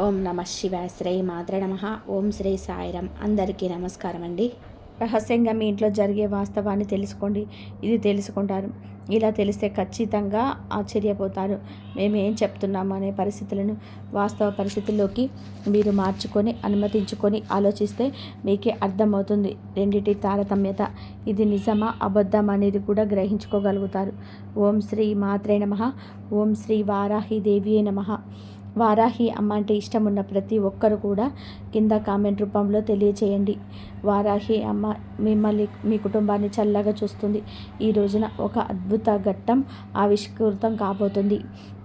ఓం నమ శివాయ. శ్రీ మాత్రే నమ. ఓం శ్రీ సాయిరం. అందరికీ నమస్కారం అండి. రహస్యంగా మీ ఇంట్లో జరిగే వాస్తవాన్ని తెలుసుకోండి. ఇది తెలుసుకుంటారు. ఇలా తెలిస్తే ఖచ్చితంగా ఆశ్చర్యపోతారు. మేము ఏం చెప్తున్నాము అనే పరిస్థితులను వాస్తవ పరిస్థితుల్లోకి మీరు మార్చుకొని అనుమతించుకొని ఆలోచిస్తే మీకే అర్థమవుతుంది రెండిటి తారతమ్యత. ఇది నిజమా అబద్ధం అనేది కూడా గ్రహించుకోగలుగుతారు. ఓం శ్రీ మాత్రే నమ. ఓం శ్రీ వారాహి దేవియే నమ. వారాహి అమ్మ అంటే ఇష్టం ఉన్న ప్రతి ఒక్కరు కూడా కింద కామెంట్ రూపంలో తెలియచేయండి. వారాహి అమ్మ మిమ్మల్ని మీ కుటుంబాన్ని చల్లగా చూస్తుంది. ఈ రోజున ఒక అద్భుత ఘట్టం ఆవిష్కృతం కాబోతుంది.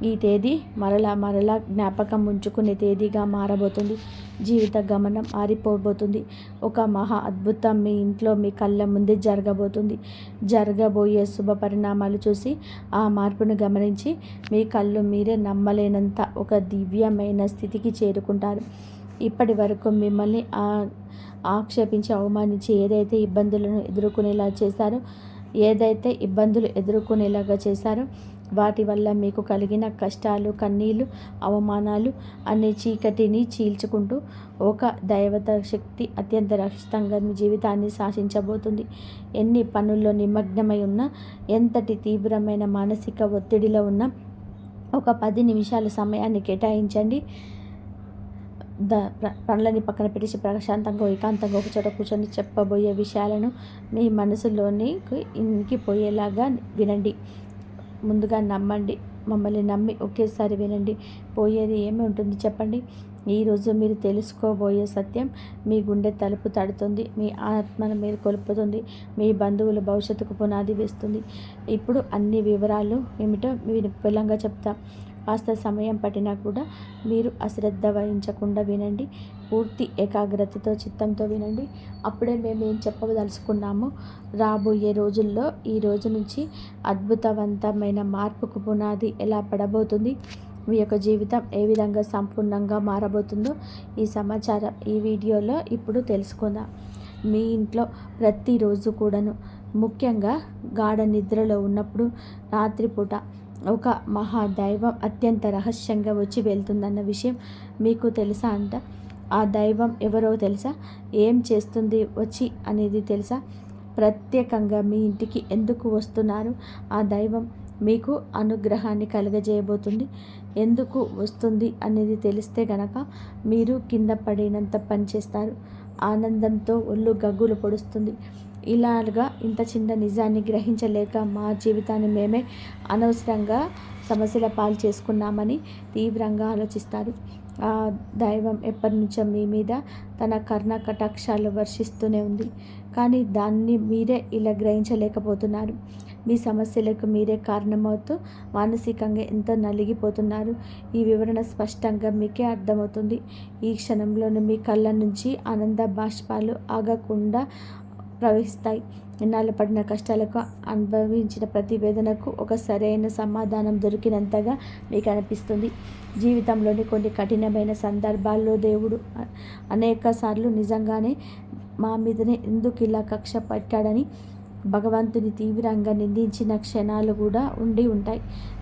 ఈ తేదీ మరలా జ్ఞాపకం ఉంచుకునే తేదీగా మారబోతుంది. జీవిత గమనం మారిపోబోతుంది. ఒక మహా అద్భుతం మీ ఇంట్లో మీ కళ్ళ ముందే జరగబోతుంది. జరగబోయే శుభ పరిణామాలు చూసి ఆ మార్పును గమనించి మీ కళ్ళు మీరే నమ్మలేనంత ఒక దివ్యమైన స్థితికి చేరుకుంటారు. ఇప్పటి వరకు మిమ్మల్ని ఆక్షేపించి అవమానించి ఏదైతే ఇబ్బందులు ఎదుర్కొనేలాగా చేశారో వాటి వల్ల మీకు కలిగిన కష్టాలు, కన్నీళ్ళు, అవమానాలు అనే చీకటిని చీల్చుకుంటూ ఒక దైవత శక్తి అత్యంత రక్షితంగా మీ జీవితాన్ని శాసించబోతుంది. ఎన్ని పనుల్లో నిమగ్నమై ఉన్నా, ఎంతటి తీవ్రమైన మానసిక ఒత్తిడిలో ఉన్నా ఒక 10 నిమిషాల సమయాన్ని కేటాయించండి. పనులని పక్కన పెట్టేసి ప్రశాంతంగా ఏకాంతంగా ఒక చోట కూర్చొని చెప్పబోయే విషయాలను మీ మనసులోనికి ఇంకిపోయేలాగా వినండి. ముందుగా నమ్మండి. మమ్మల్ని నమ్మి ఒకేసారి వినండి. పోయేది ఏమి ఉంటుంది చెప్పండి. ఈరోజు మీరు తెలుసుకోబోయే సత్యం మీ గుండె తలుపు తడుతుంది. మీ ఆత్మను మీరు కొలుపుతుంది. మీ బంధువుల భవిష్యత్తుకు పునాది వేస్తుంది. ఇప్పుడు అన్ని వివరాలు ఏమిటో మీరు విపులంగా చెప్తాం. కాస్త సమయం పట్టినా కూడా మీరు అశ్రద్ధ వహించకుండా వినండి. పూర్తి ఏకాగ్రతతో చిత్తంతో వినండి. అప్పుడే మేము ఏం చెప్పదలుచుకున్నామో రాబోయే రోజుల్లో ఈ రోజు నుంచి అద్భుతవంతమైన మార్పుకు పునాది ఎలా పడబోతుంది, మీ యొక్క జీవితం ఏ విధంగా సంపూర్ణంగా మారబోతుందో ఈ సమాచారం ఈ వీడియోలో ఇప్పుడు తెలుసుకుందాం. మీ ఇంట్లో ప్రతిరోజు కూడాను, ముఖ్యంగా గాఢ నిద్రలో ఉన్నప్పుడు రాత్రిపూట ఒక మహాదైవం అత్యంత రహస్యంగా వచ్చి వెళ్తుందన్న విషయం మీకు తెలుసా అంట? ఆ దైవం ఎవరో తెలుసా? ఏం చేస్తుంది వచ్చి అనేది తెలుసా? ప్రత్యేకంగా మీ ఇంటికి ఎందుకు వస్తున్నారు? ఆ దైవం మీకు అనుగ్రహాన్ని కలుగజేయబోతుంది. ఎందుకు వస్తుంది అనేది తెలిస్తే గనక మీరు కింద పడినంత పని చేస్తారు. ఆనందంతో ఒళ్ళు గగ్గులు పొడుస్తుంది. ఇలాగా ఇంత చిన్న నిజాన్ని గ్రహించలేక మా జీవితాన్ని మేమే అనవసరంగా సమస్యల పాలు చేసుకున్నామని తీవ్రంగా ఆలోచిస్తారు. ఆ దైవం ఎప్పటి నుంచో మీ మీద తన కర్ణ కటాక్షాలు వర్షిస్తూనే ఉంది. కానీ దాన్ని మీరే ఇలా గ్రహించలేకపోతున్నారు. మీ సమస్యలకు మీరే కారణమవుతూ మానసికంగా ఎంతో నలిగిపోతున్నారు. ఈ వివరణ స్పష్టంగా మీకే అర్థమవుతుంది. ఈ క్షణంలోనే మీ కళ్ళ నుంచి ఆనంద బాష్పాలు ఆగకుండా ప్రవహిస్తాయి. ఇన్నాళ్ళు పడిన కష్టాలకు, అనుభవించిన ప్రతి వేదనకు ఒక సరైన సమాధానం దొరికినంతగా మీకు అనిపిస్తుంది. జీవితంలోని కొన్ని కఠినమైన సందర్భాల్లో దేవుడు అనేక సార్లు నిజంగానే మా మీదనే ఎందుకు ఇలా కక్ష పట్టాడని భగవంతుని తీవ్రంగా నిందించిన క్షణాలు కూడా ఉండి ఉంటాయి.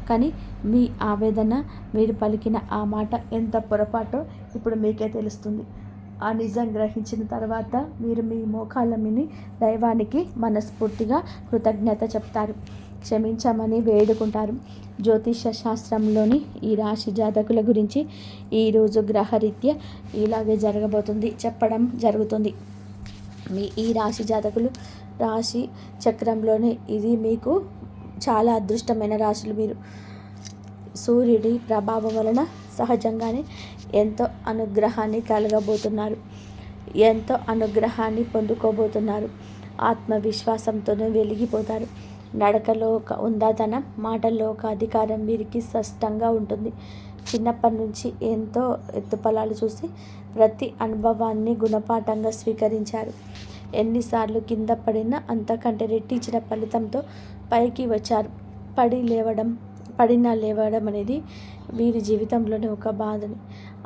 కానీ మీ ఆవేదన, మీరు పలికిన ఆ మాట ఎంత పొరపాటో ఇప్పుడు మీకే తెలుస్తుంది. ఆ నిజం గ్రహించిన తర్వాత మీరు మీ మోకాళ్ళ మీద దైవానికి మనస్ఫూర్తిగా కృతజ్ఞత చెప్తారు. క్షమించమని వేడుకుంటారు. జ్యోతిష శాస్త్రంలోని ఈ రాశి జాతకుల గురించి ఈరోజు గ్రహరీత్యా ఇలాగే జరగబోతుంది చెప్పడం జరుగుతుంది. మీ ఈ రాశి జాతకులు రాశి చక్రంలోనే ఇది మీకు చాలా అదృష్టమైన రాశులు. మీరు సూర్యుడి ప్రభావం వలన సహజంగానే ఎంతో అనుగ్రహాన్ని కలగబోతున్నారు. ఎంతో అనుగ్రహాన్ని పొందుకోబోతున్నారు. ఆత్మవిశ్వాసంతోనే వెలిగిపోతారు. నడకలో ఒక ఉందాతనం, మాటల్లో ఒక అధికారం వీరికి స్పష్టంగా ఉంటుంది. చిన్నప్పటి నుంచి ఎంతో ఎత్తుపలాలు చూసి ప్రతి అనుభవాన్ని గుణపాఠంగా స్వీకరించారు. ఎన్నిసార్లు కింద పడినా అంతకంటే రెట్టించిన ఫలితంతో పైకి వచ్చారు. పడినా లేవడం అనేది వీరి జీవితంలోని ఒక బాధని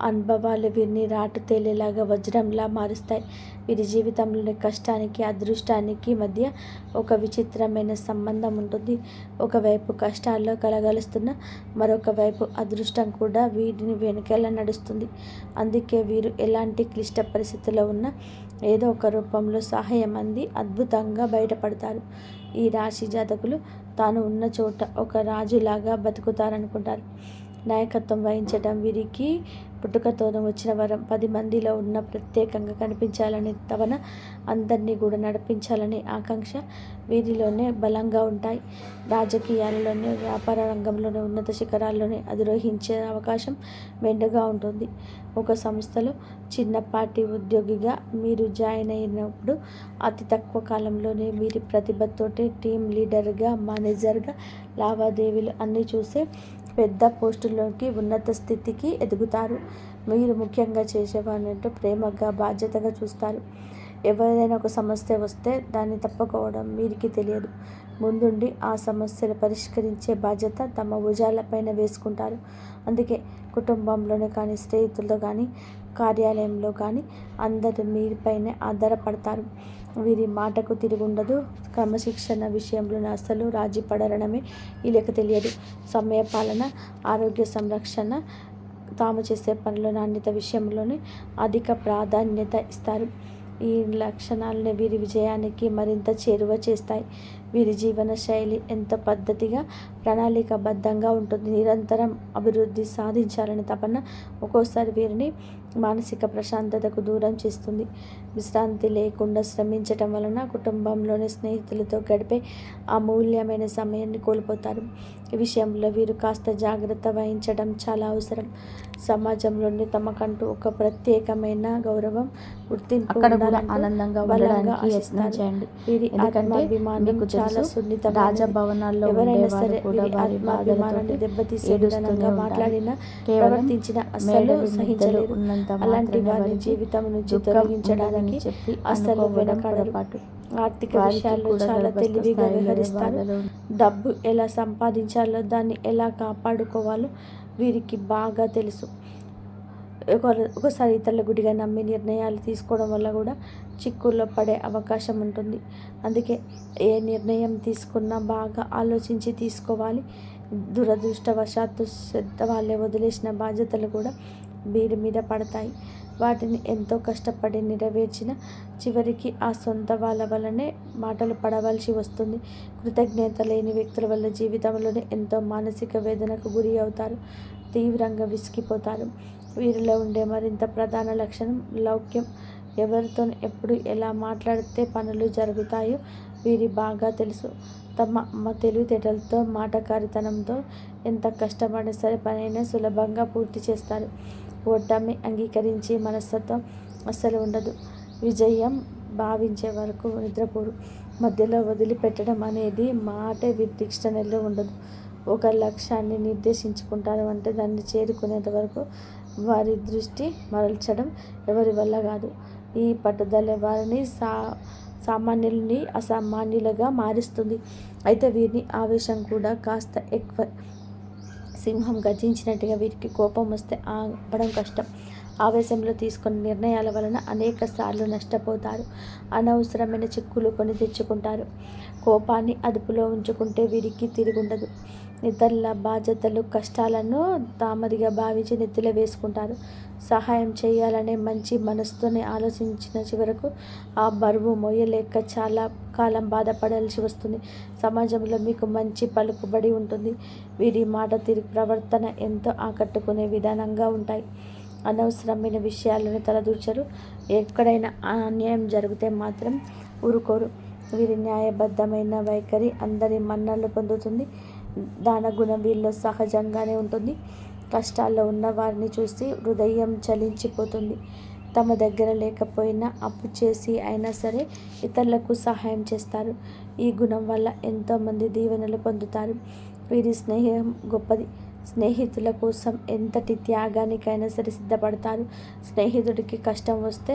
అనుభవాలు వీరిని రాటు తేలేలాగా వజ్రంలా మారుస్తాయి. వీరి జీవితంలోని కష్టానికి అదృష్టానికి మధ్య ఒక విచిత్రమైన సంబంధం ఉంటుంది. ఒకవైపు కష్టాల్లో కలగలుస్తున్న మరొక వైపు అదృష్టం కూడా వీరిని వెనుకలా నడుస్తుంది. అందుకే వీరు ఎలాంటి క్లిష్ట పరిస్థితుల్లో ఉన్నా ఏదో ఒక రూపంలో సహాయం అంది అద్భుతంగా బయటపడతారు. ఈ రాశి జాతకులు తాను ఉన్న చోట ఒక రాజులాగా బతుకుతారనుకుంటారు. నాయకత్వం వహించడం వీరికి పుట్టుకతోనూ వచ్చిన వరం. 10 మందిలో ఉన్న ప్రత్యేకంగా కనిపించాలనే తపన, అందరినీ కూడా నడిపించాలనే ఆకాంక్ష వీరిలోనే బలంగా ఉంటాయి. రాజకీయాలలోనే, వ్యాపార రంగంలోనే, ఉన్నత శిఖరాల్లోనే అధిరోహించే అవకాశం మెండుగా ఉంటుంది. ఒక సంస్థలో చిన్నపాటి ఉద్యోగిగా మీరు జాయిన్ అయినప్పుడు అతి తక్కువ కాలంలోనే వీరి ప్రతిభతోటే టీం లీడర్గా, మేనేజర్గా, లావాదేవీలు అన్నీ చూసే పెద్ద పోస్టుల్లోకి, ఉన్నత స్థితికి ఎదుగుతారు. మీరు ముఖ్యంగా చేసేవారంటూ ప్రేమగా, బాధ్యతగా చూస్తారు. ఎవరిదైనా ఒక సమస్య వస్తే దాన్ని తప్పుకోవడం వీరికి తెలియదు. ముందుండి ఆ సమస్యలు పరిష్కరించే బాధ్యత తమ భుజాలపైన వేసుకుంటారు. అందుకే కుటుంబంలోనే కానీ, స్నేహితులతో కానీ, కార్యాలయంలో కానీ అందరూ మీపైనే ఆధారపడతారు. వీరి మాటకు తిరుగుండదు. క్రమశిక్షణ విషయంలో అస్సలు రాజీ పడరనమే వీళ్ళకి తెలియదు. సమయపాలన, ఆరోగ్య సంరక్షణ, తాము చేసే పనుల నాణ్యత విషయంలోనే అధిక ప్రాధాన్యత ఇస్తారు. ఈ లక్షణాలనే వీరి విజయానికి మరింత చేరువ చేస్తాయి. వీరి జీవన శైలి ఎంతో పద్ధతిగా, ప్రణాళికాబద్ధంగా ఉంటుంది. నిరంతరం అభివృద్ధి సాధించాలని తపన ఒక్కోసారి వీరిని మానసిక ప్రశాంతతకు దూరం చేస్తుంది. విశ్రాంతి లేకుండా శ్రమించటం వలన కుటుంబంలోని స్నేహితులతో గడిపే అమూల్యమైన సమయాన్ని కోల్పోతారు. ఈ విషయంలో వీరు కాస్త జాగ్రత్త వహించడం చాలా అవసరం. సమాజంలోని తమకంటూ ఒక ప్రత్యేకమైన గౌరవం, గుర్తింపు ఆనందంగా ఉండడానికి యత్నించండి. వీరి ఆత్మాభిమానం చాలా సున్నితమైనది. రాజభవనాల్లో ఎవరైనా సరే వీరి ఆత్మాభిమానాన్ని దెబ్బతీసే విధంగా మాట్లాడినా, ప్రవర్తించిన అస్సలు సహించలేరు. అలాంటి వారి జీవితం నుంచి తొలగించడానికి అస్సలు వెనకాడరు. ఆర్థిక విషయాల్లో చాలా తెలివిగా వ్యవహరిస్తారు. డబ్బు ఎలా సంపాదించాలో, దాన్ని ఎలా కాపాడుకోవాలో వీరికి బాగా తెలుసు. ఒకసారి ఇతరుల గుడిగా నమ్మి నిర్ణయాలు తీసుకోవడం వల్ల కూడా చిక్కుల్లో పడే అవకాశం ఉంటుంది. అందుకే ఏ నిర్ణయం తీసుకున్నా బాగా ఆలోచించి తీసుకోవాలి. దురదృష్టవశాత్తు వాళ్ళే వదిలేసిన బాధ్యతలు కూడా వీరి మీద పడతాయి. వాటిని ఎంతో కష్టపడి నెరవేర్చిన చివరికి ఆ సొంత వాళ్ళ వల్లనే మాటలు పడవలసి వస్తుంది. కృతజ్ఞత లేని వ్యక్తుల వల్ల జీవితంలోనే ఎంతో మానసిక వేదనకు గురి అవుతారు. తీవ్రంగా విసిగిపోతారు. వీరిలో ఉండే మరింత ప్రధాన లక్షణం లౌక్యం. ఎవరితో ఎప్పుడు ఎలా మాట్లాడితే పనులు జరుగుతాయో వీరి బాగా తెలుసు. తమ తెలివితేటలతో, మాటకారితనంతో ఎంత కష్టపడినా సరే పనైనా సులభంగా పూర్తి చేస్తారు. ఓటమి అంగీకరించే మనస్తత్వం అస్సలు ఉండదు. విజయం భావించే వరకు నిద్రపోరు. మధ్యలో వదిలిపెట్టడం అనేది మాటే వీరి డిక్షనరీలో ఉండదు. ఒక లక్ష్యాన్ని నిర్దేశించుకుంటారు అంటే దాన్ని చేరుకునేంత వరకు వారి దృష్టి మరల్చడం ఎవరి వల్ల కాదు. ఈ పట్టుదల వారిని సామాన్యుల్ని అసామాన్యులుగా మారుస్తుంది. అయితే వీరిని ఆవేశం కూడా కాస్త ఎక్కువ. సింహం గర్జించినట్టుగా వీరికి కోపం వస్తే ఆపడం కష్టం. ఆవేశంలో తీసుకున్న నిర్ణయాల వలన అనేక సార్లు నష్టపోతారు. అనవసరమైన చిక్కులు కొని తెచ్చుకుంటారు. కోపాన్ని అదుపులో ఉంచుకుంటే వీరికి తిరుగుండదు. ఇతరుల బాధ్యతలు, కష్టాలను తామదిగా భావించి నెత్తిలో వేసుకుంటారు. సహాయం చేయాలనే మంచి మనసుతోనే ఆలోచించిన చివరకు ఆ బరువు మోయలేక చాలా కాలం బాధపడాల్సి వస్తుంది. సమాజంలో మీకు మంచి పలుకుబడి ఉంటుంది. వీరి మాట, తీరు, ప్రవర్తన ఎంతో ఆకట్టుకునే విధానంగా ఉంటాయి. అనవసరమైన విషయాలను తలదూర్చరు. ఎక్కడైనా అన్యాయం జరిగితే మాత్రం ఊరుకోరు. వీరి న్యాయబద్ధమైన వైఖరి అందరి మన్ననలు పొందుతుంది. దాన గుణం వీరిలో సహజంగానే ఉంటుంది. కష్టాల్లో ఉన్న వారిని చూసి హృదయం చలించిపోతుంది. తమ దగ్గర లేకపోయినా అప్పు చేసి అయినా సరే ఇతరులకు సహాయం చేస్తారు. ఈ గుణం వల్ల ఎంతోమంది దీవెనలు పొందుతారు. వీరి స్నేహం గొప్పది. స్నేహితుల కోసం ఎంతటి త్యాగానికైనా సరే సిద్ధపడతారు. స్నేహితుడికి కష్టం వస్తే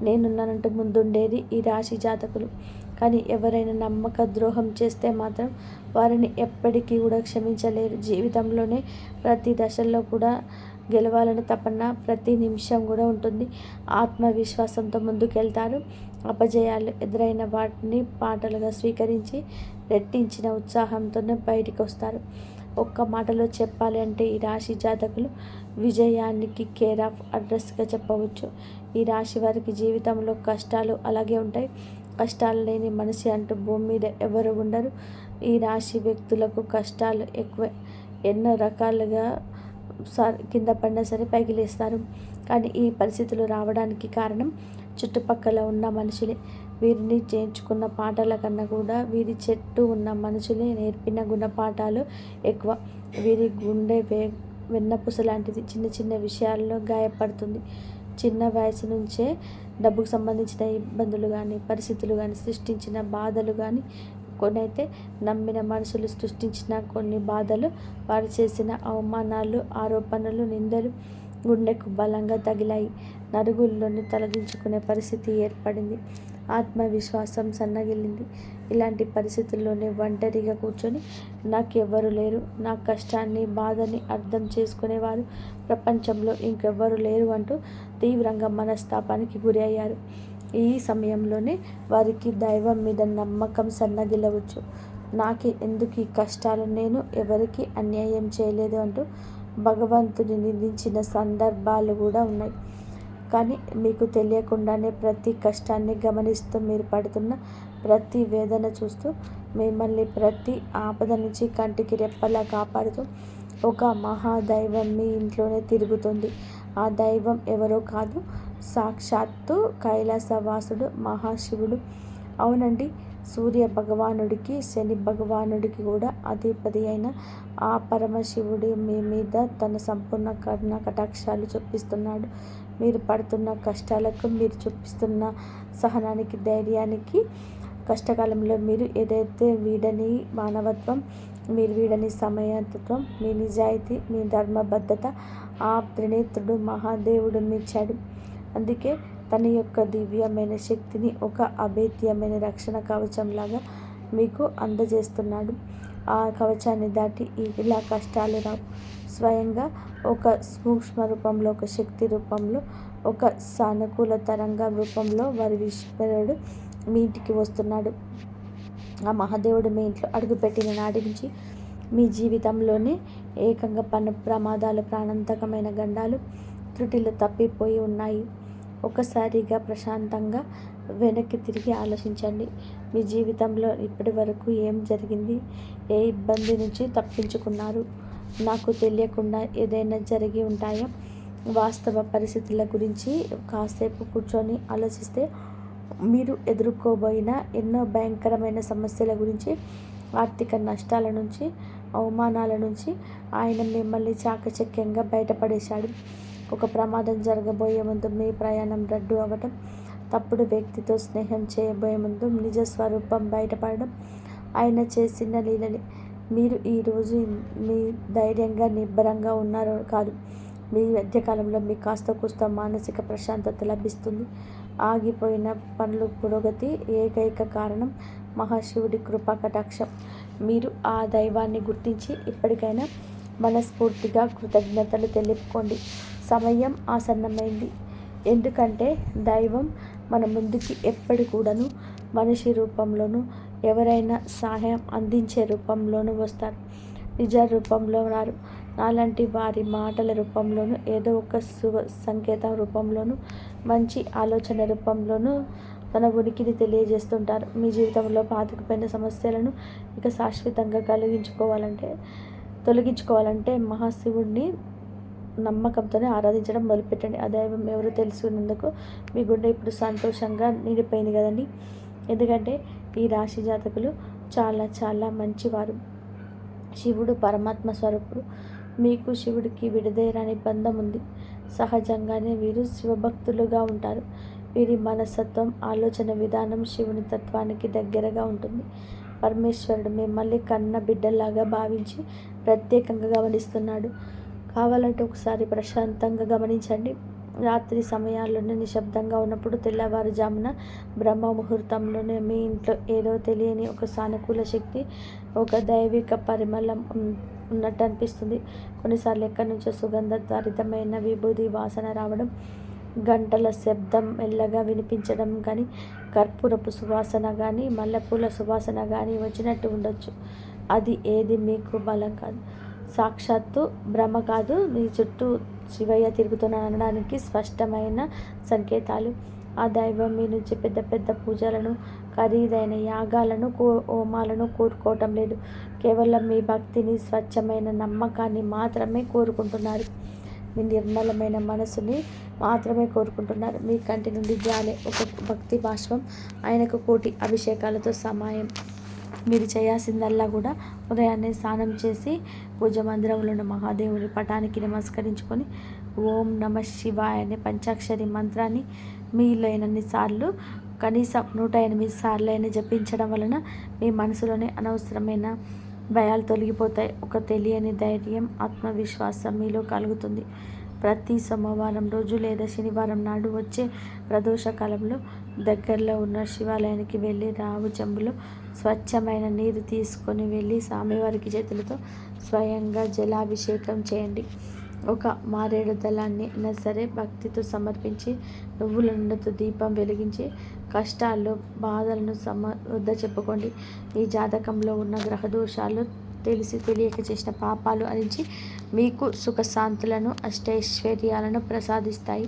నేనున్నానంటూ ముందుండేది ఈ రాశి జాతకులు. కానీ ఎవరైనా నమ్మక ద్రోహం చేస్తే మాత్రం వారిని ఎప్పటికీ కూడా క్షమించలేరు. జీవితంలోనే ప్రతి దశల్లో కూడా గెలవాలని తపన ప్రతి నిమిషం కూడా ఉంటుంది. ఆత్మవిశ్వాసంతో ముందుకెళ్తారు. అపజయాలు ఎదురైన వాటిని పాఠాలుగా స్వీకరించి రెట్టించిన ఉత్సాహంతోనే బయటికి వస్తారు. ఒక్క మాటలో చెప్పాలి అంటే ఈ రాశి జాతకులు విజయానికి కేర్ ఆఫ్ అడ్రస్గా చెప్పవచ్చు. ఈ రాశి వారికి జీవితంలో కష్టాలు అలాగే ఉంటాయి. కష్టాలు లేని మనిషి అంటూ భూమి మీద ఎవరు ఉండరు. ఈ రాశి వ్యక్తులకు కష్టాలు ఎక్కువే. ఎన్నో రకాలుగా కింద పడినా సరే పైకి లేస్తారు. కానీ ఈ పరిస్థితులు రావడానికి కారణం చుట్టుపక్కల ఉన్న మనుషులే. వీరిని చేర్చుకున్న పాఠాల కన్నా కూడా వీరి చుట్టూ ఉన్న మనుషులే నేర్పిన గుణపాఠాలు ఎక్కువ. వీరి గుండె వెన్నపూస లాంటిది. చిన్న చిన్న విషయాల్లో గాయపడుతుంది. చిన్న వయసు నుంచే డబ్బుకు సంబంధించిన ఇబ్బందులు కానీ పరిస్థితులు కానీ సృష్టించిన బాధలు కానీ కొనైతే నమ్మిన మనుషులు సృష్టించిన కొన్ని బాధలు, వారు చేసిన అవమానాలు, ఆరోపణలు, నిందలు గుండెకు బలంగా తగిలాయి. నరుగుల్లోని తలదించుకునే పరిస్థితి ఏర్పడింది. ఆత్మవిశ్వాసం సన్నగిల్లింది. ఇలాంటి పరిస్థితుల్లోనే ఒంటరిగా కూర్చొని నాకెవ్వరు లేరు, నా కష్టాన్ని బాధని అర్థం చేసుకునేవారు ప్రపంచంలో ఇంకెవ్వరు లేరు అంటూ తీవ్రంగా మనస్తాపానికి గురి అయ్యారు. ఈ సమయంలోనే వారికి దైవం మీద నమ్మకం సన్నగిల్లవచ్చు. నాకే ఎందుకు ఈ కష్టాలు, నేను ఎవరికి అన్యాయం చేయలేదు అంటూ భగవంతుని నిందించిన సందర్భాలు కూడా ఉన్నాయి. కానీ మీకు తెలియకుండానే ప్రతి కష్టాన్ని గమనిస్తూ, మీరు పడుతున్న ప్రతి వేదన చూస్తూ, మిమ్మల్ని ప్రతి ఆపద నుంచి కంటికి రెప్పలా కాపాడుతూ ఒక మహాదైవం మీ ఇంట్లోనే తిరుగుతుంది. ఆ దైవం ఎవరో కాదు, సాక్షాత్తు కైలాసవాసుడు మహాశివుడు. అవునండి, సూర్య భగవానుడికి శని భగవానుడికి కూడా అధిపతి అయిన ఆ పరమశివుడు మీ మీద తన సంపూర్ణ కరుణ కటాక్షాలు చూపిస్తున్నాడు. మీరు పడుతున్న కష్టాలకు, మీరు చూపిస్తున్న సహనానికి, ధైర్యానికి, కష్టకాలంలో మీరు ఏదైతే వీడని మానవత్వం, మీరు వీడని సమయతత్వం, మీ నిజాయితీ, మీ ధర్మబద్ధత ఆ త్రినేత్రుడు మహాదేవుడు మెచ్చాడు. అందుకే తన యొక్క దివ్యమైన శక్తిని ఒక అభేద్యమైన రక్షణ కవచంలాగా మీకు అందజేస్తున్నాడు. ఆ కవచాన్ని దాటి ఇలా కష్టాలు రావు. స్వయంగా ఒక సూక్ష్మ రూపంలో, ఒక శక్తి రూపంలో, ఒక సానుకూల తరంగం రూపంలో వారి ఈశ్వరుడు మీ ఇంటికి వస్తున్నాడు. ఆ మహాదేవుడు మీ ఇంట్లో అడుగుపెట్టిన నాటి నుంచి మీ జీవితంలోనే ఏకంగా ప్రమాదాలు, ప్రాణాంతకమైన గండాలు, త్రుటిలు తప్పిపోయి ఉన్నాయి. ఒకసారిగా ప్రశాంతంగా వెనక్కి తిరిగి ఆలోచించండి. మీ జీవితంలో ఇప్పటి వరకు ఏం జరిగింది? ఏ ఇబ్బంది నుంచి తప్పించుకున్నారు? నాకు తెలియకుండా ఏదైనా జరిగి ఉంటాయా? వాస్తవ పరిస్థితుల గురించి కాసేపు కూర్చొని ఆలోచిస్తే మీరు ఎదుర్కోబోయిన ఎన్నో భయంకరమైన సమస్యల గురించి, ఆర్థిక నష్టాల నుంచి, అవమానాల నుంచి ఆయన మిమ్మల్ని చాకచక్యంగా బయటపడేశాడు. ఒక ప్రమాదం జరగబోయే ముందు మీ ప్రయాణం రద్దు అవ్వటం, తప్పుడు వ్యక్తితో స్నేహం చేయబోయే ముందు నిజ స్వరూపం బయటపడడం ఆయన చేసిన లీలలే. మీరు ఈరోజు మీ ధైర్యంగా నిబ్బరంగా ఉన్నారో కాదు, మీ మధ్యకాలంలో మీకు కాస్త కూస్త మానసిక ప్రశాంతత లభిస్తుంది. ఆగిపోయిన పనులు పురోగతి ఏకైక కారణం మహాశివుడి కృపా కటాక్షం. మీరు ఆ దైవాన్ని గుర్తించి ఇప్పటికైనా మనస్ఫూర్తిగా కృతజ్ఞతలు తెలుపుకోండి. సమయం ఆసన్నమైంది. ఎందుకంటే దైవం మన ముందుకి ఎప్పటి కూడాను మనిషి రూపంలోనూ, ఎవరైనా సహాయం అందించే రూపంలోనూ వస్తారు. నిజ రూపంలో రారు. నాలాంటి వారి మాటల రూపంలోనూ, ఏదో ఒక సంకేతం రూపంలోనూ, మంచి ఆలోచన రూపంలోనూ తన ఉనికిని తెలియజేస్తుంటారు. మీ జీవితంలో పాతుకుపోయిన సమస్యలను ఇక శాశ్వతంగా తొలగించుకోవాలంటే మహాశివుడిని నమ్మకంతోనే ఆరాధించడం మొదలుపెట్టండి. ఆ దైవం ఎవరో తెలుసుకున్నందుకు మీ గుండె ఇప్పుడు సంతోషంగా నిండిపోయింది కదండి. ఎందుకంటే ఈ రాశి జాతకులు చాలా చాలా మంచివారు. శివుడు పరమాత్మ స్వరూపుడు. మీకు శివుడికి విడదీయరాని బంధం ఉంది. సహజంగానే వీరు శివభక్తులుగా ఉంటారు. వీరి మనస్తత్వం, ఆలోచన విధానం శివుని తత్వానికి దగ్గరగా ఉంటుంది. పరమేశ్వరుడు మిమ్మల్ని కన్న బిడ్డలాగా భావించి ప్రత్యేకంగా గమనిస్తున్నాడు. కావాలంటే ఒకసారి ప్రశాంతంగా గమనించండి. రాత్రి సమయాల్లోనే నిశ్శబ్దంగా ఉన్నప్పుడు తెల్లవారుజామున బ్రహ్మ ముహూర్తంలోనే మీ ఇంట్లో ఏదో తెలియని ఒక సానుకూల శక్తి, ఒక దైవిక పరిమళం ఉన్నట్టు అనిపిస్తుంది. కొన్నిసార్లు ఎక్కడి నుంచో సుగంధభరితమైన విభూది వాసన రావడం, గంటల శబ్దం మెల్లగా వినిపించడం కానీ, కర్పూరపు సువాసన కానీ, మల్లెపూల సువాసన కానీ వచ్చినట్టు ఉండొచ్చు. అది ఏది మీకు బలం కాదు, సాక్షాత్తు భ్రమ కాదు, మీ చుట్టూ శివయ్య తిరుగుతున్నాడు అనడానికి స్పష్టమైన సంకేతాలు. ఆ దైవం మీ నుంచి పెద్ద పెద్ద పూజలను, ఖరీదైన యాగాలను, హోమాలను కోరుకోవటం లేదు. కేవలం మీ భక్తిని, స్వచ్ఛమైన నమ్మకాన్ని మాత్రమే కోరుకుంటున్నారు. మీ నిర్మలమైన మనసుని మాత్రమే కోరుకుంటున్నారు. మీ కంటి నుండి జాలే ఒక భక్తి బాష్పం ఆయనకు కోటి అభిషేకాలతో సమాయం. మీరు చేయాల్సిందల్లా కూడా ఉదయాన్నే స్నానం చేసి పూజ మందిరంలో ఉన్న మహాదేవుని పటానికి నమస్కరించుకొని ఓం నమ శివాయ అనే పంచాక్షరి మంత్రాన్ని మీలైనన్ని సార్లు, కనీసం 108 సార్లు అయినా జపించడం వలన మీ మనసులోనే అనవసరమైన భయాలు తొలగిపోతాయి. ఒక తెలియని ధైర్యం, ఆత్మవిశ్వాసం మీలో కలుగుతుంది. ప్రతి సోమవారం రోజు లేదా శనివారం నాడు వచ్చే ప్రదోష కాలంలో దగ్గరలో ఉన్న శివాలయానికి వెళ్ళి రావు చెంబులో స్వచ్ఛమైన నీరు తీసుకొని వెళ్ళి స్వామివారికి చేతులతో స్వయంగా జలాభిషేకం చేయండి. ఒక మారేడు దళాన్ని అయినా సరే భక్తితో సమర్పించి, నువ్వుల నూనెతో దీపం వెలిగించి, కష్టాలు, బాధలను వద్ద చెప్పుకోండి. మీ జాతకంలో ఉన్న గ్రహదోషాలు, తెలిసి తెలియక చేసిన పాపాలు అరించి మీకు సుఖశాంతులను, అష్టైశ్వర్యాలను ప్రసాదిస్తాయి.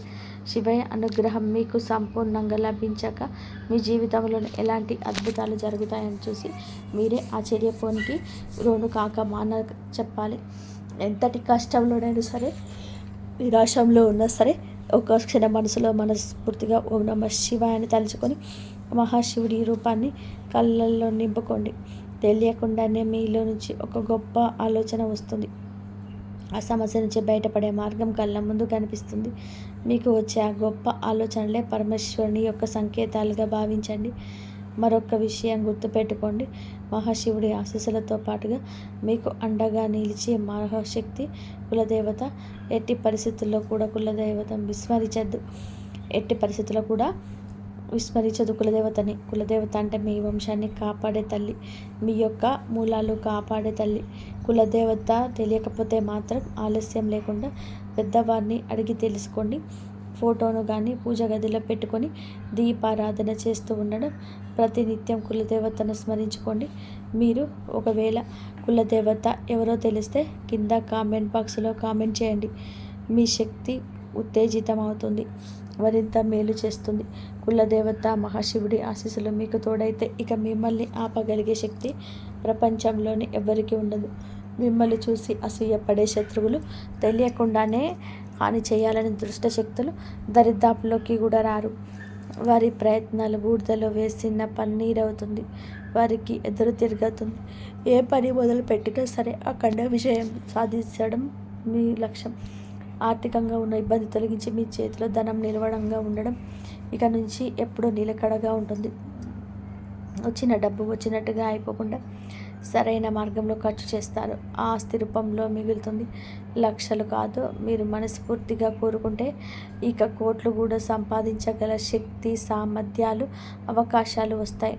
శివయ్య అనుగ్రహం మీకు సంపూర్ణంగా లభించాక మీ జీవితంలో ఎలాంటి అద్భుతాలు జరుగుతాయని చూసి మీరే ఆశ్చర్యపోనికి రోను కాక మాన చెప్పాలి. ఎంతటి కష్టంలోనైనా సరే, నిరాశంలో ఉన్నా సరే, ఒక క్షణం మనసులో మనస్ఫూర్తిగా ఓం నమ శివాయ అని తలుచుకొని మహాశివుడి రూపాన్ని కళ్ళల్లో నింపుకోండి. తెలియకుండానే మీలో నుంచి ఒక గొప్ప ఆలోచన వస్తుంది. ఆ సమస్య నుంచి బయటపడే మార్గం కళ్ళ ముందు కనిపిస్తుంది. మీకు వచ్చే ఆ గొప్ప ఆలోచనలే పరమేశ్వరుని యొక్క సంకేతాలుగా భావించండి. మరొక విషయం గుర్తుపెట్టుకోండి, మహాశివుడి ఆశీస్సులతో పాటుగా మీకు అండగా నిలిచే మహాశక్తి కులదేవత. ఎట్టి పరిస్థితుల్లో కూడా కులదేవతను విస్మరించద్దు. ఎట్టి పరిస్థితుల్లో కూడా విస్మరించదు కులదేవతని. కులదేవత అంటే మీ వంశాన్ని కాపాడే తల్లి, మీ యొక్క మూలాలు కాపాడే తల్లి. కులదేవత తెలియకపోతే మాత్రం ఆలస్యం లేకుండా పెద్దవారిని అడిగి తెలుసుకోండి. ఫోటోను కానీ పూజ గదిలో పెట్టుకొని దీపారాధన చేస్తూ ఉండడం, ప్రతినిత్యం కులదేవతను స్మరించుకోండి. మీరు ఒకవేళ కులదేవత ఎవరో తెలిస్తే కింద కామెంట్ బాక్స్లో కామెంట్ చేయండి. మీ శక్తి ఉత్తేజితం అవుతుంది, మరింత మేలు చేస్తుంది. కులదేవత మహాశివుడి ఆశీస్సులు మీకు తోడైతే ఇక మిమ్మల్ని ఆపగలిగే శక్తి ప్రపంచంలోని ఎవరికీ ఉండదు. మిమ్మల్ని చూసి అసూయపడే శత్రువులు, తెలియకుండానే హాని చేయాలని దుష్ట శక్తులు దరిదాపులోకి కూడా రారు. వారి ప్రయత్నాలు బూడిదలో వేసిన పన్నీరవుతుంది, వారికి ఎదురు తిరుగుతుంది. ఏ పని మొదలు పెట్టినా సరే అఖండ విజయం సాధించడం మీ లక్ష్యం. ఆర్థికంగా ఉన్న ఇబ్బంది తొలగించి మీ చేతిలో ధనం నిలవడంగా ఉండడం ఇక నుంచి ఎప్పుడూ నిలకడగా ఉంటుంది. వచ్చిన డబ్బు వచ్చినట్టుగా అయిపోకుండా సరైన మార్గంలో ఖర్చు చేస్తారు. ఆస్తి రూపంలో మిగులుతుంది. లక్షలు కాదు, మీరు మనస్ఫూర్తిగా కోరుకుంటే ఇక కోట్లు కూడా సంపాదించగల శక్తి, సామర్థ్యాలు, అవకాశాలు వస్తాయి.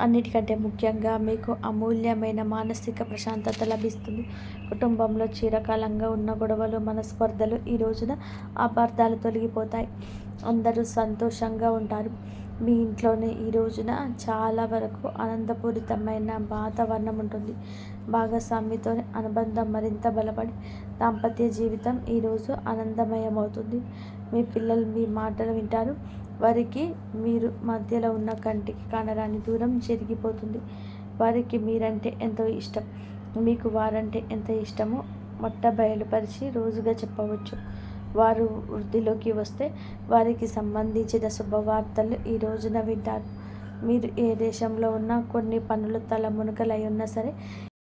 అన్నిటికంటే ముఖ్యంగా మీకు అమూల్యమైన మానసిక ప్రశాంతత లభిస్తుంది. కుటుంబంలో చిరకాలంగా ఉన్న గొడవలు, మనస్పర్ధలు ఈ రోజున అపార్థాలు తొలగిపోతాయి. అందరూ సంతోషంగా ఉంటారు. మీ ఇంట్లోనే ఈ రోజున చాలా వరకు ఆనందపూరితమైన వాతావరణం ఉంటుంది. భాగస్వామితో అనుబంధం మరింత బలపడి దాంపత్య జీవితం ఈరోజు ఆనందమయమవుతుంది. మీ పిల్లలు మీ మాటలు వింటారు. వారికి మీరు మధ్యలో ఉన్న కంటికి కానరాని దూరం జరిగిపోతుంది. వారికి మీరంటే ఎంతో ఇష్టం, మీకు వారంటే ఎంత ఇష్టమో బయలుపరిచి రోజుగా చెప్పవచ్చు. వారు వృద్ధిలోకి వస్తే వారికి సంబంధించిన శుభవార్తలు ఈ రోజున వింటారు. మీరు ఏ దేశంలో ఉన్నా, కొన్ని పనులు తలమునకలై ఉన్నా సరే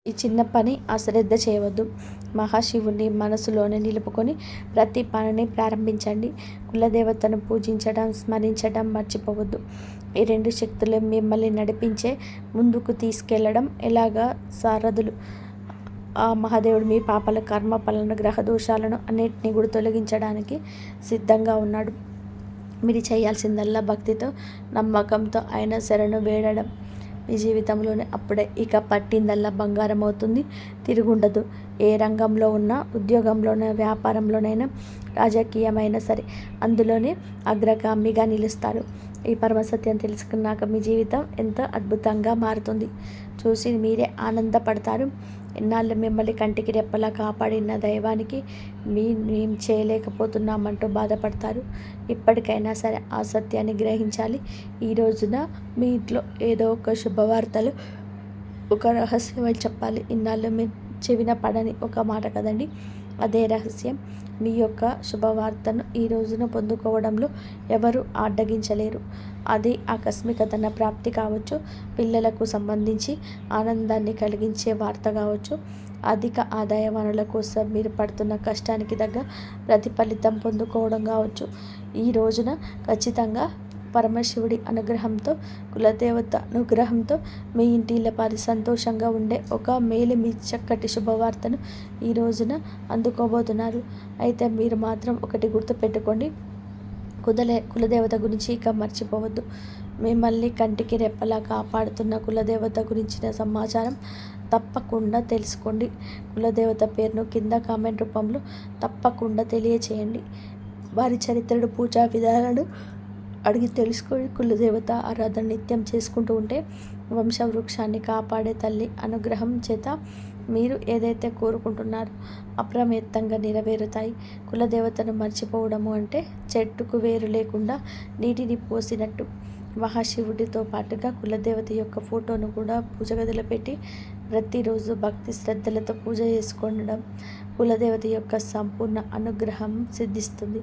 ఈ చిన్న పని అశ్రద్ధ చేయవద్దు. మహాశివుని మనసులోనే నిలుపుకొని ప్రతి పనిని ప్రారంభించండి. కులదేవతను పూజించడం, స్మరించడం మర్చిపోవద్దు. ఈ రెండు శక్తులు మిమ్మల్ని నడిపించే, ముందుకు తీసుకెళ్లడం ఎలాగా సారథులు. ఆ మహాదేవుడు మీ పాపల కర్మ ఫలను గ్రహ దోషాలను అన్నిటినీ కూడా తొలగించడానికి సిద్ధంగా ఉన్నాడు. మీరు చేయాల్సిందల్లా భక్తితో నమ్మకంతో ఆయన శరణు వేడడం. మీ జీవితంలోనే అప్పుడే ఇక పట్టిందల్లా బంగారం అవుతుంది, తిరుగుండదు. ఏ రంగంలో ఉన్నా, ఉద్యోగంలోనైనా, వ్యాపారంలోనైనా, రాజకీయమైనా సరే అందులోనే అగ్రగామిగా నిలుస్తారు. ఈ పరమసత్యం తెలుసుకున్నాక మీ జీవితం ఎంతో అద్భుతంగా మారుతుంది. చూసి మీరే ఆనందపడతారు. ఇన్నాళ్ళు మిమ్మల్ని కంటికి రెప్పలా కాపాడిన దైవానికి మేం చేయలేకపోతున్నామంటూ బాధపడతారు. ఇప్పటికైనా సరే ఆ సత్యాన్ని గ్రహించాలి. ఈ రోజున మీ ఇంట్లో ఏదో ఒక శుభవార్తలు, ఒక రహస్యం అని చెప్పాలి. ఇన్నాళ్ళు మీ చెవిన పడని ఒక మాట కదండి, అదే రహస్యం. మీ యొక్క శుభవార్తను ఈ రోజున పొందుకోవడంలో ఎవరు అడ్డగించలేరు. అది ఆకస్మిక ధన ప్రాప్తి కావచ్చు, పిల్లలకు సంబంధించి ఆనందాన్ని కలిగించే వార్త కావచ్చు, అధిక ఆదాయ వనరుల కోసం మీరు పడుతున్న కష్టానికి తగ్గ ప్రతిఫలితం పొందుకోవడం కావచ్చు. ఈ రోజున ఖచ్చితంగా పరమశివుడి అనుగ్రహంతో, కులదేవత అనుగ్రహంతో మీ ఇంటి ఇళ్ళపాది సంతోషంగా ఉండే ఒక మేలు మీ చక్కటి శుభవార్తను ఈ రోజున అందుకోబోతున్నారు. అయితే మీరు మాత్రం ఒకటి గుర్తుపెట్టుకోండి, కులదేవత గురించి ఇక మర్చిపోవద్దు. మిమ్మల్ని కంటికి రెప్పలా కాపాడుతున్న కులదేవత గురించిన సమాచారం తప్పకుండా తెలుసుకోండి. కులదేవత పేరును కింద కామెంట్ రూపంలో తప్పకుండా తెలియచేయండి. వారి చరిత్రను, పూజా విధానాలను అడిగి తెలుసుకొని కులదేవత ఆరాధన నిత్యం చేసుకుంటూ ఉంటే వంశవృక్షాన్ని కాపాడే తల్లి అనుగ్రహం చేత మీరు ఏదైతే కోరుకుంటున్నారో అప్రమత్తంగా నెరవేరుతాయి. కులదేవతను మర్చిపోవడము అంటే చెట్టుకు వేరు లేకుండా నీటిని పోసినట్టు. మహాశివుడితో పాటుగా కులదేవత యొక్క ఫోటోను కూడా పూజ గదిలో పెట్టి ప్రతిరోజు భక్తి శ్రద్ధలతో పూజ చేసుకోవడం కులదేవత యొక్క సంపూర్ణ అనుగ్రహం సిద్ధిస్తుంది.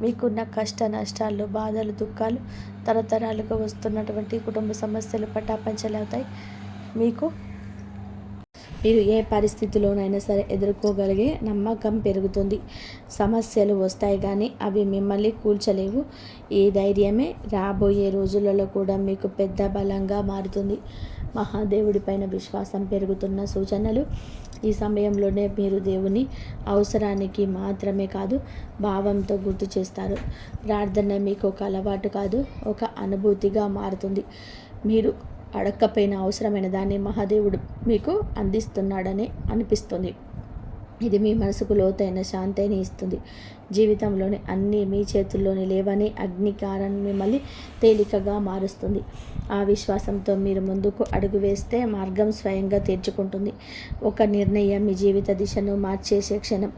మీకున్న కష్ట నష్టాలు, బాధలు, దుఃఖాలు, తరతరాలుగా వస్తున్నటువంటి కుటుంబ సమస్యలు పటాపంచలవుతాయి. మీరు ఏ పరిస్థితిలోనైనా సరే ఎదుర్కోగలిగే నమ్మకం పెరుగుతుంది. సమస్యలు వస్తాయి కానీ అవి మిమ్మల్ని కూల్చలేవు. ఈ ధైర్యమే రాబోయే రోజులలో కూడా మీకు పెద్ద బలంగా మారుతుంది. మహాదేవుడిపైన విశ్వాసం పెరుగుతున్న సూచనలు. ఈ సమయంలోనే మీరు దేవుని అవసరానికి మాత్రమే కాదు, భావంతో గుర్తు చేస్తారు. ప్రార్థన మీకు ఒక అలవాటు కాదు, ఒక అనుభూతిగా మారుతుంది. మీరు అడక్కపోయిన అవసరమైన దాన్ని మహాదేవుడు మీకు అందిస్తున్నాడని అనిపిస్తుంది. ఇది మీ మనసుకు లోతైన శాంతిని ఇస్తుంది. జీవితంలోని అన్నీ మీ చేతుల్లోని లేవని అగ్నికారం మిమ్మల్ని తేలికగా మారుస్తుంది. ఆ విశ్వాసంతో మీరు ముందుకు అడుగు వేస్తే మార్గం స్వయంగా తెరుచుకుంటుంది. ఒక నిర్ణయం మీ జీవిత దిశను మార్చేసే క్షణం.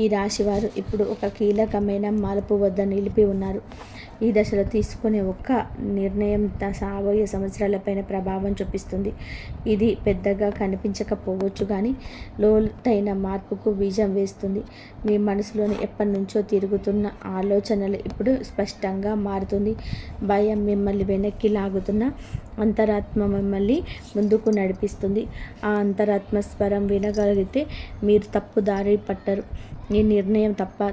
ఈ రాశివారు ఇప్పుడు ఒక కీలకమైన మార్పు వద్ద నిలిపి ఉన్నారు. ఈ దశలో తీసుకునే ఒక్క నిర్ణయం రాబోయే సంవత్సరాలపైన ప్రభావం చూపిస్తుంది. ఇది పెద్దగా కనిపించకపోవచ్చు కానీ లోతైన మార్పుకు బీజం వేస్తుంది. మీ మనసులోని ఎప్పటి నుంచో తిరుగుతున్న ఆలోచనలు ఇప్పుడు స్పష్టంగా మారుతుంది. భయం మిమ్మల్ని వెనక్కి లాగుతున్న అంతరాత్మ మిమ్మల్ని ముందుకు నడిపిస్తుంది. ఆ అంతరాత్మ స్వరం వినగలిగితే మీరు తప్పు దారి పట్టరు. ఈ నిర్ణయం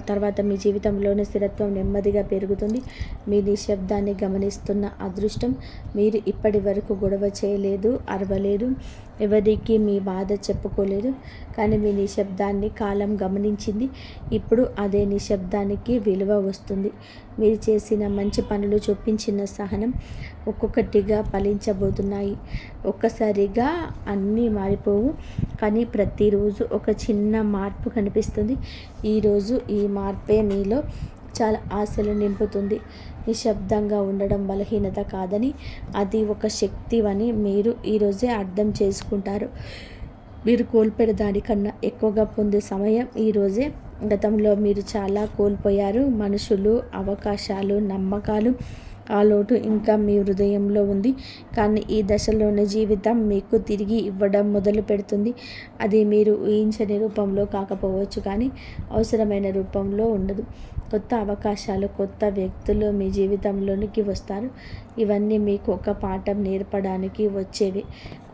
తర్వాత మీ జీవితంలోని స్థిరత్వం నెమ్మదిగా పెరుగుతుంది. మీ నిశ్శబ్దాన్ని గమనిస్తున్న అదృష్టం. మీరు ఇప్పటి వరకు గొడవ చేయలేదు, అరవలేదు, ఎవరికి మీ బాధ చెప్పుకోలేదు. కానీ మీ నిశ్శబ్దాన్ని కాలం గమనించింది. ఇప్పుడు అదే నిశ్శబ్దానికి విలువ వస్తుంది. మీరు చేసిన మంచి పనులు, చూపించిన సహనం ఒక్కొక్కటిగా ఫలించబోతున్నాయి. ఒక్కసారిగా అన్నీ మారిపోవు, కానీ ప్రతిరోజు ఒక చిన్న మార్పు కనిపిస్తుంది. ఈరోజు ఈ మార్పే మీలో చాలా ఆశలు నింపుతుంది. నిశ్శబ్దంగా ఉండడం బలహీనత కాదని, అది ఒక శక్తి అని మీరు ఈరోజే అర్థం చేసుకుంటారు. మీరు కోల్పోయిన దానికన్నా ఎక్కువగా పొందే సమయం ఈరోజే. గతంలో మీరు చాలా కోల్పోయారు. మనుషులు, అవకాశాలు, నమ్మకాలు. ఆ లోటు ఇంకా మీ హృదయంలో ఉంది. కానీ ఈ దశలోని జీవితం మీకు తిరిగి ఇవ్వడం మొదలు పెడుతుంది. అది మీరు ఊహించని రూపంలో కాకపోవచ్చు, కానీ అవసరమైన రూపంలో ఉండదు. కొత్త అవకాశాలు, కొత్త వ్యక్తులు మీ జీవితంలోనికి వస్తారు. ఇవన్నీ మీకు ఒక పాఠం నేర్పడానికి వచ్చేవి.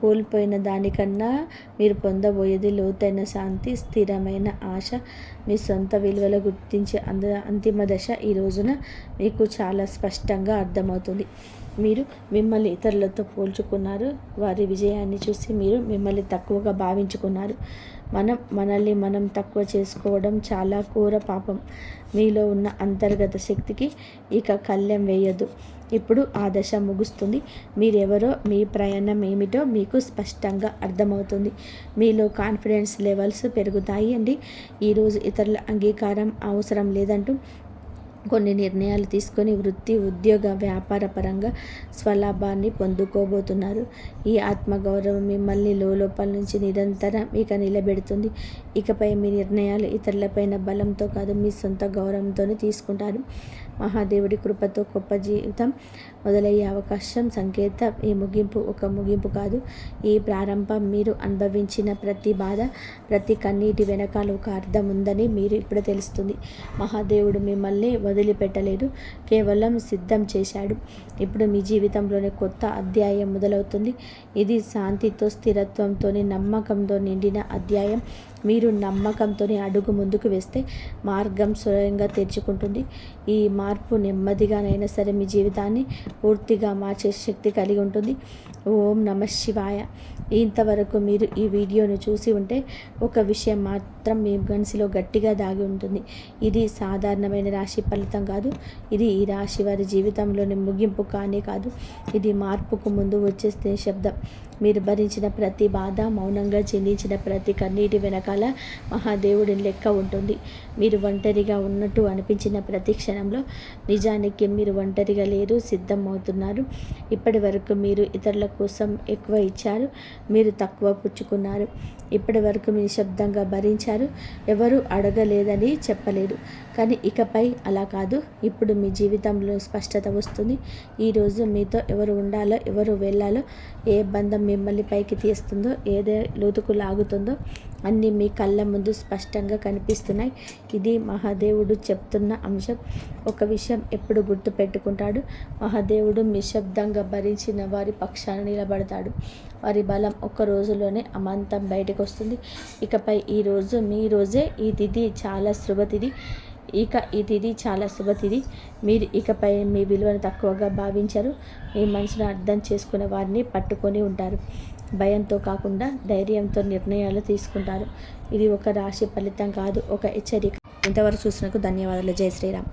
కోల్పోయిన దానికన్నా మీరు పొందబోయేది లోతైన శాంతి, స్థిరమైన ఆశ, మీ సొంత విలువలు గుర్తించే అంతిమ దశ ఈ రోజున మీకు చాలా స్పష్టంగా అర్థమవుతుంది. మీరు మిమ్మల్ని ఇతరులతో పోల్చుకున్నారు. వారి విజయాన్ని చూసి మీరు మిమ్మల్ని తక్కువగా భావించుకున్నారు. మనల్ని మనం తక్కువ చేసుకోవడం చాలా ఘోర పాపం. మీలో ఉన్న అంతర్గత శక్తికి ఇక కళ్ళెం వేయొద్దు. ఇప్పుడు ఆ దశ ముగుస్తుంది. మీరెవరో, మీ ప్రయాణం ఏమిటో మీకు స్పష్టంగా అర్థమవుతుంది. మీలో కాన్ఫిడెన్స్ లెవెల్స్ పెరుగుతాయి అండి. ఈరోజు ఇతరుల అంగీకారం అవసరం లేదంటూ కొన్ని నిర్ణయాలు తీసుకొని వృత్తి, ఉద్యోగ, వ్యాపార పరంగా స్వలాభాన్ని పొందుకోబోతున్నారు. ఈ ఆత్మగౌరవం మిమ్మల్ని లోపల నుంచి నిరంతరం ఇక నిలబెడుతుంది. ఇకపై మీ నిర్ణయాలు ఇతరులపైన బలంతో కాదు, మీ సొంత గౌరవంతోనే తీసుకుంటారు. మహాదేవుడి కృపతో గొప్ప జీవితం మొదలయ్యే అవకాశం సంకేతం. ఈ ముగింపు ఒక ముగింపు కాదు, ఈ ప్రారంభం. మీరు అనుభవించిన ప్రతి బాధ, ప్రతి కన్నీటి వెనకాల ఒక అర్థం ఉందని మీరు ఇప్పుడు తెలుస్తుంది. మహాదేవుడు మిమ్మల్ని వదిలిపెట్టలేదు, కేవలం సిద్ధం చేశాడు. ఇప్పుడు మీ జీవితంలోని కొత్త అధ్యాయం మొదలవుతుంది. ఇది శాంతితో, స్థిరత్వంతో, నమ్మకంతో నిండిన అధ్యాయం. మీరు నమ్మకంతో అడుగు ముందుకు వేస్తే మార్గం స్వయంగా తెరుచుకుంటుంది. ఈ మార్పు నెమ్మదిగానైనా సరే మీ జీవితాన్ని పూర్తిగా మార్చే శక్తి కలిగి ఉంటుంది. ఓం నమః శివాయ. ఇంతవరకు మీరు ఈ వీడియోను చూసి ఉంటే ఒక విషయం మాత్రం మీ మనసులో గట్టిగా దాగి ఉంటుంది. ఇది సాధారణమైన రాశి ఫలితం కాదు. ఇది ఈ రాశి వారి జీవితంలోని ముగింపు కానే కాదు. ఇది మార్పుకు ముందు వచ్చే శబ్దం. మీరు భరించిన ప్రతి బాధ, మౌనంగా చెల్లించిన ప్రతి కన్నీటి వెనకాల మహాదేవుడి లెక్క ఉంటుంది. మీరు ఒంటరిగా ఉన్నట్టు అనిపించిన ప్రతి క్షణంలో నిజానికి మీరు ఒంటరిగా లేరు, సిద్ధం అవుతున్నారు. ఇప్పటి వరకు మీరు ఇతరుల కోసం ఎక్కువ ఇచ్చారు, మీరు తక్కువ పుచ్చుకున్నారు. ఇప్పటి వరకు మీరు నిశ్శబ్దంగా భరించారు, ఎవరు అడగలేదని చెప్పలేదు. కానీ ఇకపై అలా కాదు. ఇప్పుడు మీ జీవితంలో స్పష్టత వస్తుంది. ఈరోజు మీతో ఎవరు ఉండాలో, ఎవరు వెళ్ళాలో, ఏ బంధం మిమ్మల్ని పైకి తీస్తుందో, ఏదే లోతుకు లాగుతుందో అన్నీ మీ కళ్ళ ముందు స్పష్టంగా కనిపిస్తున్నాయి. ఇది మహాదేవుడు చెప్తున్న అంశం. ఒక విషయం ఎప్పుడు గుర్తు పెట్టుకుంటాడు, మహాదేవుడు నిశ్శబ్దంగా భరించిన వారి పక్షాన నిలబడతాడు. వారి బలం ఒక్క రోజులోనే అమాంతం బయటకు వస్తుంది. ఇకపై ఈ రోజు మీ రోజే. ఈ తిథి చాలా శుభతిథి. ఈ తిథి చాలా శుభతిథి. మీరు ఇకపై మీ విలువను తక్కువగా భావించరు. మీ మనసును అర్థం చేసుకునే వారిని పట్టుకొని ఉంటారు. భయంతో కాకుండా ధైర్యంతో నిర్ణయాలు తీసుకుంటారు. ఇది ఒక రాశి ఫలితం కాదు, ఒక హెచ్చరిక. ఇంతవరకు చూసినందుకు ధన్యవాదాలు. జై శ్రీరామ్.